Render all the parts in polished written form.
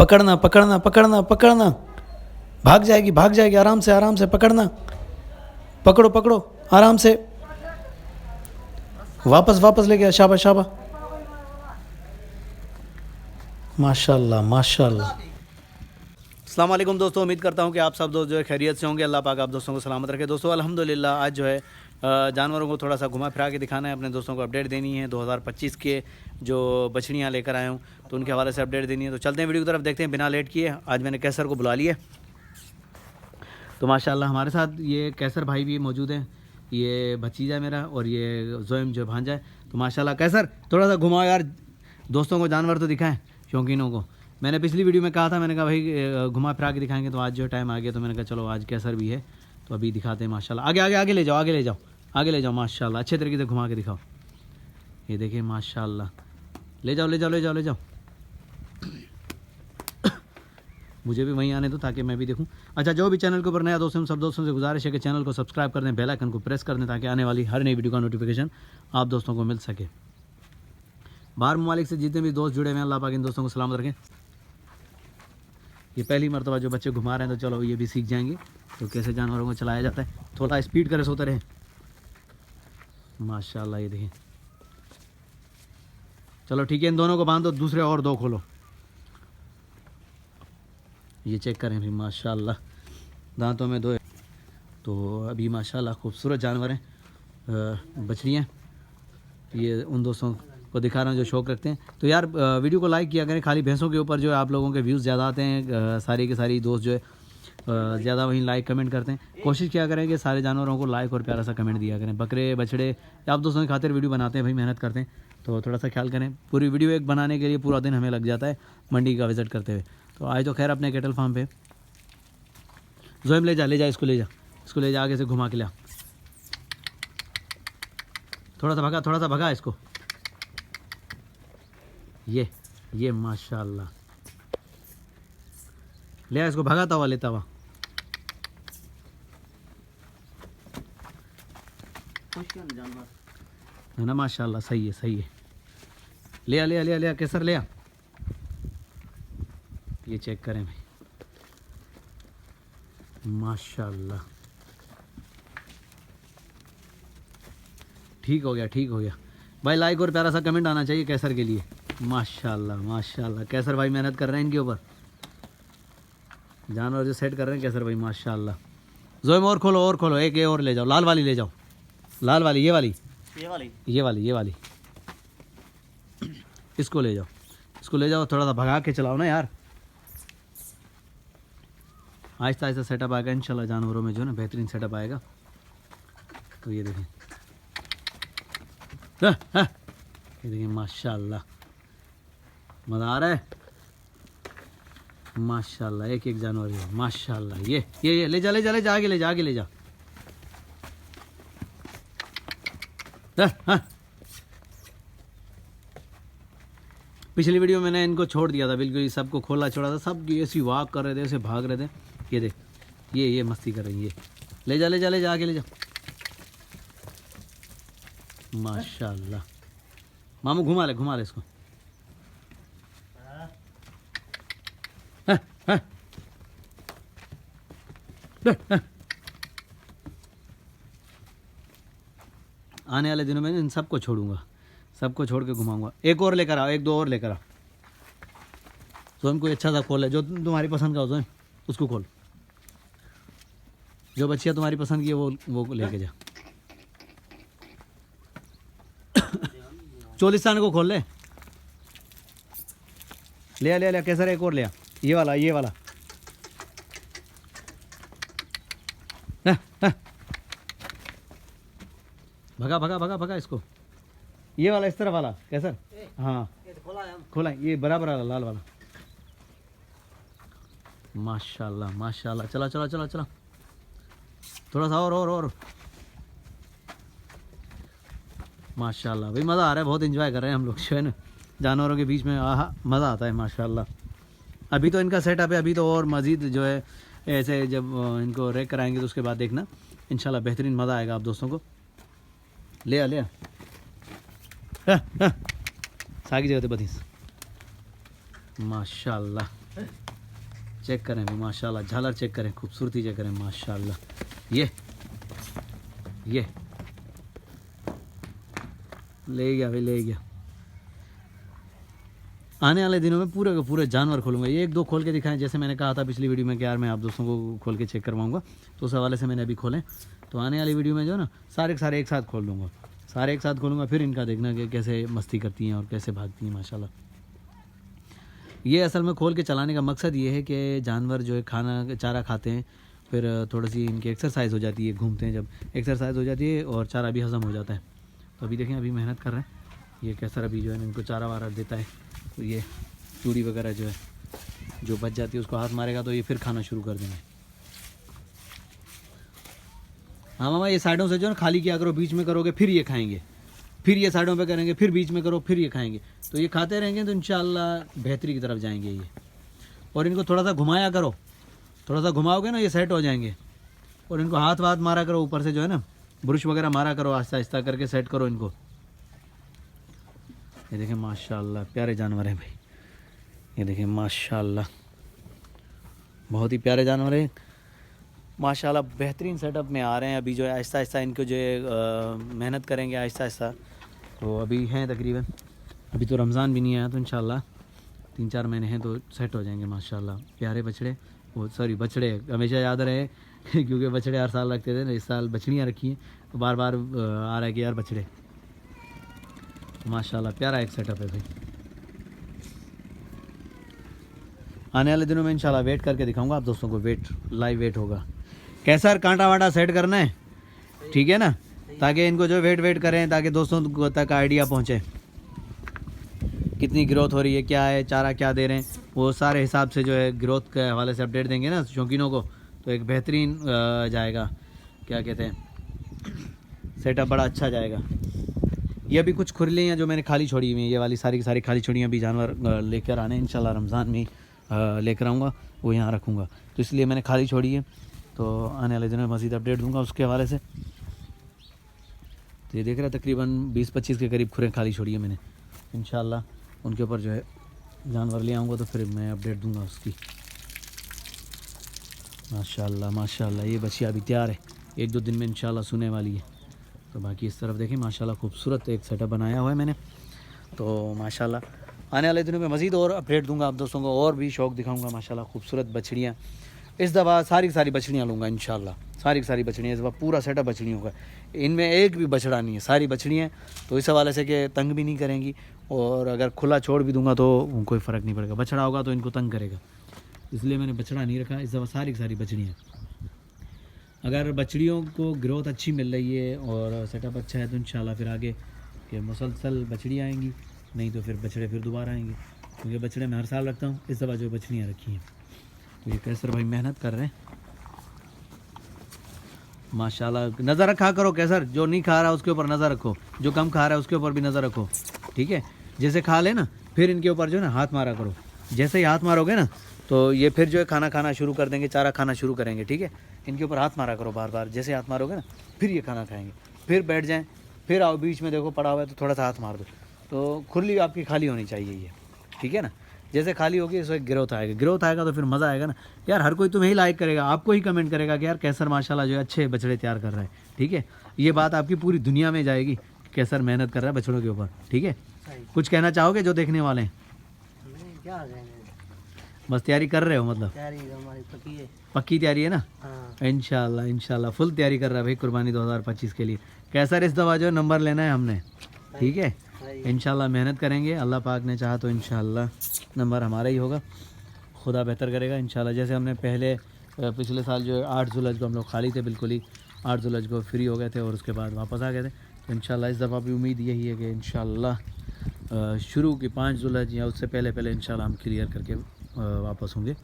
पकड़ना पकड़ना पकड़ना पकड़ना, भाग जाएगी, आराम से पकड़ना, पकड़ो पकड़ो आराम से, वापस ले गया, शाबाश शाबाश, माशाल्लाह माशाल्लाह। अस्सलाम वालेकुम दोस्तों, उम्मीद करता हूँ कि आप सब दोस्त जो है खैरियत से होंगे। अल्लाह पाक आप दोस्तों को सलामत रखे। दोस्तों अल्हम्दुलिल्लाह आज जो है जानवरों को थोड़ा सा घुमा फिरा के दिखाना है, अपने दोस्तों को अपडेट देनी है 2025 के जो बछड़ियाँ लेकर आया हूँ तो उनके हवाले से अपडेट देनी है। तो चलते हैं वीडियो की तरफ, देखते हैं बिना लेट किए। आज मैंने कैसर को बुला लिया, तो माशाल्लाह हमारे साथ ये कैसर भाई भी मौजूद हैं, ये भतीजा है मेरा और ये जोइम जो भांजा है। तो माशाल्लाह कैसर थोड़ा सा घुमाओ यार, दोस्तों को जानवर तो दिखाएं, शौकीनों को। मैंने पिछली वीडियो में कहा था, मैंने कहा भाई घुमा फिरा के दिखाएंगे, तो आज जो टाइम आ गया तो मैंने कहा चलो आज कैसर भी है तो अभी दिखाते हैं। माशाल्लाह आगे ले जाओ माशाल्लाह, अच्छे तरीके से घुमा के दिखाओ। ये देखिए माशाल्लाह, ले जाओ मुझे भी वहीं आने दो ताकि मैं भी देखूं। अच्छा, जो भी चैनल के ऊपर नया दोस्त हैं, सब दोस्तों से गुजारिश है कि चैनल को सब्सक्राइब कर दें, बेल आइकन को प्रेस कर दें ताकि आने वाली हर नई वीडियो का नोटिफिकेशन आप दोस्तों को मिल सके। बाहर ममालिक से जितने भी दोस्त जुड़े हुए हैं, अल्लाह पाक इन दोस्तों को सलामत रखें। ये पहली मरतबा जो बच्चे घुमा रहे हैं तो चलो ये भी सीख जाएंगे तो कैसे जानवरों को चलाया जाता है। थोड़ा स्पीड करे सोते रहे माशाल्लाह। ये देखिए, चलो ठीक है, इन दोनों को बांध दो, दूसरे और दो खोलो। ये चेक करें भाई माशाल्लाह, दांतों में दो। तो अभी माशाल्लाह खूबसूरत जानवर हैं, बछड़ियाँ। ये उन दोस्तों को दिखा रहा हूँ जो शौक़ रखते हैं। तो यार वीडियो को लाइक किया करें, खाली भैंसों के ऊपर जो है आप लोगों के व्यूज़ ज़्यादा आते हैं, सारी के सारी दोस्त जो है ज़्यादा वहीं लाइक कमेंट करते हैं। कोशिश किया करें कि सारे जानवरों को लाइक और प्यारा सा कमेंट दिया करें। बकरे बछड़े आप दोस्तों की खातिर वीडियो बनाते हैं भाई, मेहनत करते हैं, तो थोड़ा सा ख्याल करें। पूरी वीडियो एक बनाने के लिए पूरा दिन हमें लग जाता है मंडी का विज़िट करते हुए। तो आज तो खैर अपने कैटल फार्म पे जोइम ले जा इसको ले जा आगे से घुमा के लिया। थोड़ा सा भगा इसको। ये माशाल्लाह, ले इसको भगाता हुआ लेता हुआ। है ना माशाल्लाह, सही है। ले कैसर ले आ। ये चेक करें भाई माशाल्लाह, ठीक हो गया भाई। लाइक और प्यारा सा कमेंट आना चाहिए कैसर के लिए। माशाल्लाह कैसर भाई मेहनत कर रहे हैं इनके ऊपर, जानवर जो सेट कर रहे हैं कैसर भाई माशाल्लाह। जोइम और खोलो, एक ये और ले जाओ, लाल वाली ले जाओ, लाल वाली, ये वाली इसको ले जाओ, थोड़ा सा भगा के चलाओ ना यार। आहिस्ता सेटअप आएगा इंशाल्लाह, जानवरों में जो है ना बेहतरीन सेटअप आएगा। तो ये देखें, ये देखिए माशाल्लाह, मज़ा आ रहा है माशाल्लाह। एक जानवर है माशाल्लाह। ये ले जा आगे ले जा। पिछली वीडियो मैंने इनको छोड़ दिया था बिल्कुल, सबको खोला छोड़ा था, सब ऐसी वॉक कर रहे थे, ऐसे भाग रहे थे। ये देख, ये मस्ती कर रही है। ले जा आगे ले जा माशाल्लाह। मामू घुमा ले इसको। आने वाले दिनों में इन सबको छोड़ूंगा, सबको छोड़ के घुमाऊंगा। एक और लेकर आओ, एक दो और लेकर आओ। जोइम कोई अच्छा सा खोल है जो तुम्हारी पसंद का हो, जोइम उसको खोल। जो बच्चियाँ तुम्हारी पसंद की है वो लेके जा। चोलिस्तान को खोल ले कैसर एक और ले आ। ये वाला भगा इसको। ये वाला इस तरफ वाला कैसर, हाँ खोला, ये बराबर वाला लाल वाला माशाल्लाह। चला थोड़ा सा और माशाल्लाह भाई, मज़ा आ रहा है, बहुत एंजॉय कर रहे हैं हम लोग जो है ना जानवरों के बीच में। मज़ा आता है माशाल्लाह। अभी तो इनका सेटअप है, अभी तो और मज़ीद जो है ऐसे जब इनको रेक कराएंगे तो उसके बाद देखना इंशाल्लाह बेहतरीन मज़ा आएगा आप दोस्तों को। ले आ सागी जगह बतीस माशाल्लाह। चेक करें भाई माशाल्लाह, झालर चेक करें, खूबसूरती चेक करें माशाल्लाह। ये ले गया भाई, ले गया। आने वाले दिनों में पूरे के पूरे जानवर खोलूँगा। ये एक दो खोल के दिखाएं, जैसे मैंने कहा था पिछली वीडियो में कि यार मैं आप दोस्तों को खोल के चेक करवाऊँगा, तो उस हवाले से मैंने अभी खोलें। तो आने वाली वीडियो में जो है ना सारे के सारे एक साथ खोल दूँगा, सारे एक साथ खोलूँगा, फिर इनका देखना कि कैसे मस्ती करती हैं और कैसे भागती हैं माशाल्लाह। ये असल में खोल के चलाने का मकसद ये है कि जानवर जो है खाना चारा खाते हैं, फिर थोड़ी सी इनकी एक्सरसाइज हो जाती है, घूमते हैं जब एक्सरसाइज हो जाती है और चारा भी हज़म हो जाता है। तो अभी देखें, अभी मेहनत कर रहे हैं। ये कैसर अभी जो है इनको चारा वारा देता है, तो ये चूड़ी वगैरह जो है जो बच जाती है उसको हाथ मारेगा तो ये फिर खाना शुरू कर देंगे। हाँ मामा, ये साइडों से जो है खाली किया करो, बीच में करोगे फिर ये खाएंगे, फिर ये साइडों पे करेंगे, फिर बीच में करो, फिर ये खाएंगे। तो ये खाते रहेंगे तो इंशाल्लाह बेहतरी की तरफ जाएंगे ये। और इनको थोड़ा सा घुमाया करो, थोड़ा सा घुमाओगे ना ये सेट हो जाएंगे। और इनको हाथ वाथ मारा करो ऊपर से जो है ना, ब्रश वगैरह मारा करो, आहिस्ता आहिस्ता करके सेट करो इनको। ये देखें माशाल्लाह प्यारे जानवर हैं भाई, ये देखें माशाल्लाह बहुत ही प्यारे जानवर हैं माशाल्लाह। बेहतरीन सेटअप में आ रहे हैं अभी जो है, आहिस्ता आहिस्ता इनको जो है मेहनत करेंगे आहिस्ता आहिस्ता। तो अभी हैं तकरीबन, अभी तो रमज़ान भी नहीं आया, तो इंशाल्लाह 3-4 महीने हैं तो सेट हो जाएंगे माशाल्लाह। प्यारे बछड़े, वो सॉरी बछड़े हमेशा याद रहे क्योंकि बछड़े हर साल रखते थे ना, इस साल बछड़ियाँ रखी हैं तो बार बार आ रहा है कि यार बछड़े। माशाल्लाह प्यारा एक सेटअप है भाई। आने वाले दिनों में इंशाल्लाह वेट करके दिखाऊंगा आप दोस्तों को, वेट लाइव वेट होगा। कैसा कांटा वाटा सेट करना है, ठीक है ना, ताकि इनको जो वेट करें, ताकि दोस्तों तक आइडिया पहुंचे कितनी ग्रोथ हो रही है, क्या है चारा क्या दे रहे हैं, वो सारे हिसाब से जो है ग्रोथ के हवाले से अपडेट देंगे ना शौकीनों को, तो एक बेहतरीन जाएगा, क्या कहते हैं सेटअप बड़ा अच्छा जाएगा। ये अभी कुछ खुरलियाँ जो मैंने खाली छोड़ी हुई हैं, ये वाली सारी की सारी खाली छोड़ियाँ भी जानवर लेकर आने इंशाल्लाह रमज़ान में लेकर आऊँगा, वो यहाँ रखूँगा, तो इसलिए मैंने खाली छोड़ी है। तो आने वाले दिनों में मज़ीद अपडेट दूँगा उसके हवाले से। तो ये देख रहे हैं तकरीबन 20-25 के करीब खुरें खाली छोड़ी है मैंने, इंशाल्लाह उनके ऊपर जो है जानवर ले आऊँगा तो फिर मैं अपडेट दूँगा उसकी। माशाल्लाह माशाल्लाह ये बच्चियाँ अभी तैयार है, 1-2 दिन में इंशाल्लाह सुने वाली है। तो बाकी इस तरफ देखें माशाल्लाह खूबसूरत एक सेटअप बनाया हुआ है मैंने। तो माशाल्लाह आने वाले दिनों में मज़ीद और अपडेट दूंगा आप दोस्तों को, और भी शौक़ दिखाऊंगा माशाल्लाह खूबसूरत बछड़ियाँ। इस दफ़ा सारी की सारी बछड़ियाँ लूँगा इंशाल्लाह, सारी की सारी बछड़ियाँ इस दफ़ा पूरा सेटअप बछड़ियों का, इनमें एक भी बछड़ा नहीं है, सारी बछड़ियाँ। तो इस हवाले से कि तंग भी नहीं करेंगी, और अगर खुला छोड़ भी दूँगा तो कोई फ़र्क नहीं पड़ेगा, बछड़ा होगा तो इनको तंग करेगा, इसलिए मैंने बछड़ा नहीं रखा इस दफ़ा, सारी की सारी बछड़ियाँ। अगर बछड़ियों को ग्रोथ अच्छी मिल रही है और सेटअप अच्छा है तो इंशाल्लाह फिर आगे के मुसलसल बछड़ियाँ आएंगी, नहीं तो फिर बछड़े फिर दोबारा आएंगे, क्योंकि बछड़े मैं हर साल रखता हूँ, इस दफ़ा जो बछड़ियाँ रखी हैं। तो ये कैसर भाई मेहनत कर रहे हैं माशाल्लाह। नज़र रखा करो कैसर, जो नहीं खा रहा उसके ऊपर नज़र रखो, जो कम खा रहा है उसके ऊपर भी नज़र रखो, ठीक है। जैसे खा ले ना फिर इनके ऊपर जो है ना हाथ मारा करो, जैसे ही हाथ मारोगे ना तो ये फिर जो है खाना खाना शुरू कर देंगे, चारा खाना शुरू करेंगे, ठीक है। इनके ऊपर हाथ मारा करो बार बार, जैसे हाथ मारोगे ना फिर ये खाना खाएंगे, फिर बैठ जाएं, फिर आओ बीच में देखो पड़ा हुआ है तो थोड़ा सा हाथ मार दो, तो खुली आपकी खाली होनी चाहिए ये, ठीक है ना। जैसे खाली होगी इसमें ग्रोथ आएगा, ग्रोथ आएगा तो फिर मज़ा आएगा ना यार, हर कोई तुम्हें ही लाइक करेगा, आपको ही कमेंट करेगा कि यार कैसर माशाल्लाह जो है अच्छे बछड़े तैयार कर रहा है, ठीक है। ये बात आपकी पूरी दुनिया में जाएगी, कैसर मेहनत कर रहा है बछड़ों के ऊपर, ठीक है। कुछ कहना चाहोगे जो देखने वाले हैं? क्या बस तैयारी कर रहे हो, मतलब तैयारी हमारी पक्की है, पक्की तैयारी है ना। हाँ। इंशाल्लाह इंशाल्लाह फुल तैयारी कर रहा है भाई कुर्बानी 2025 के लिए। कैसर इस दफ़ा जो नंबर लेना है हमने, ठीक है। इंशाल्लाह मेहनत करेंगे, अल्लाह पाक ने चाहा तो इंशाल्लाह नंबर हमारा ही होगा, खुदा बेहतर करेगा इंशाल्लाह। जैसे हमने पहले पिछले साल जो 8 जुलज को हम लोग खाली थे, बिल्कुल ही 8 जुलज को फ्री हो गए थे और उसके बाद वापस आ गए थे। तो इंशाल्लाह इस दफ़ा भी उम्मीद यही है कि इंशाल्लाह शुरू की 5 जुलज या उससे पहले पहले इंशाल्लाह हम क्लियर करके वापस होंगे।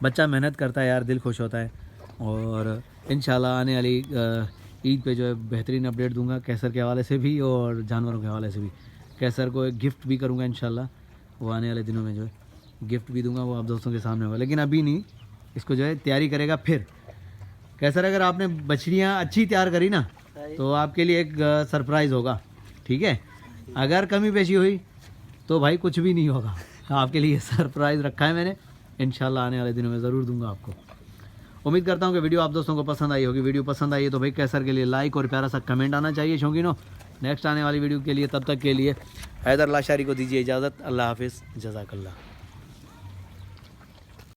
बच्चा मेहनत करता है यार, दिल खुश होता है। और इंशाल्लाह आने वाली ईद पे जो है बेहतरीन अपडेट दूंगा कैसर के हवाले से भी और जानवरों के हवाले से भी। कैसर को एक गिफ्ट भी करूंगा इंशाल्लाह, वो आने वाले दिनों में जो है गिफ्ट भी दूंगा, वो आप दोस्तों के सामने होगा, लेकिन अभी नहीं, इसको जो है तैयारी करेगा फिर। कैसर अगर आपने बछड़ियाँ अच्छी तैयार करी ना तो आपके लिए एक सरप्राइज़ होगा, ठीक है। अगर कमी पेशी हुई तो भाई कुछ भी नहीं होगा आपके लिए सरप्राइज़ रखा है मैंने, इंशाल्लाह आने वाले दिनों में ज़रूर दूंगा आपको। उम्मीद करता हूँ कि वीडियो आप दोस्तों को पसंद आई होगी। वीडियो पसंद आई है तो भाई कैसर के लिए लाइक और प्यारा सा कमेंट आना चाहिए शौकीनों। नेक्स्ट आने वाली वीडियो के लिए, तब तक के लिए हैदर लाशारी को दीजिए इजाज़त। अल्लाह हाफिज़, जज़ाकल्लाह।